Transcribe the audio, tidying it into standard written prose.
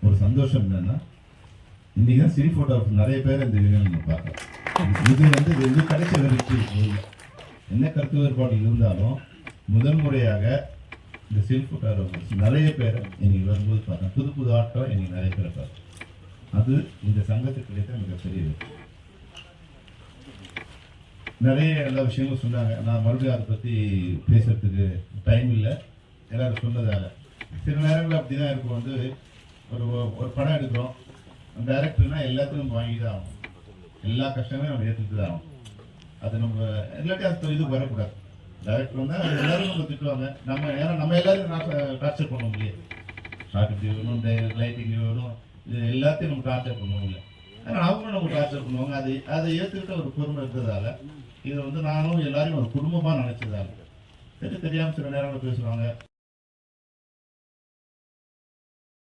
ஒரு சந்தோஷம் என்னன்னா, இன்னைக்கு தான் சினி ஃபோட்டோகிராஃபர் நிறைய பேர் இந்த யூனியன் பார்க்குறோம். இது வந்து கிடைச்ச வெற்றி. என்ன கருத்து வேறுபாடு இருந்தாலும் முதல் முறையாக இந்த சினி ஃபோட்டோகிராஃபர்ஸ் நிறைய பேர் இன்னைக்கு வரும்போது பார்த்தேன். புது புது ஆட்டம் இன்னைக்கு நிறைய பேரை பார்த்தேன். அது இந்த சங்கத்துக்கு கிடைத்த மிகப்பெரிய வெற்றி. நிறைய எல்லா விஷயங்களும் சொன்னாங்க. நான் மறுபடியும் அதை பற்றி பேசுறதுக்கு டைம் இல்லை. எல்லாரும் சொன்னதால சில நேரங்களில் அப்படி தான் இருக்கும். வந்து ஒரு படம் எடுக்கிறோம், டைரக்டர்னா எல்லாத்தையும் வாங்கி தான் ஆகும். எல்லா கஷ்டங்களையும் நம்ம ஏற்றுட்டு தான் ஆகும். அது நம்ம இல்லாட்டி அது இது வரக்கூடாது. டைரக்டர் வந்தால் எல்லாரும் நம்ம திட்டுவாங்க. ஏன்னா நம்ம எல்லாரும் டார்ச்சர் பண்ண முடியாது. ஷார்ட் இப்படி வேணும், லைட்டிங் வேணும், இது எல்லாத்தையும் நம்ம டார்ச்சர் பண்ணுவோம் இல்லை. ஆனால் அவங்களும் நம்ம டார்ச்சர் பண்ணுவாங்க. அதை ஏற்றுக்கிட்ட ஒரு பொறுமை இருந்ததால இதை வந்து நானும் எல்லாரையும் ஒரு குடும்பமாக நினைச்சதால தெரியாமல் சில நேரங்கள் பேசுவாங்க.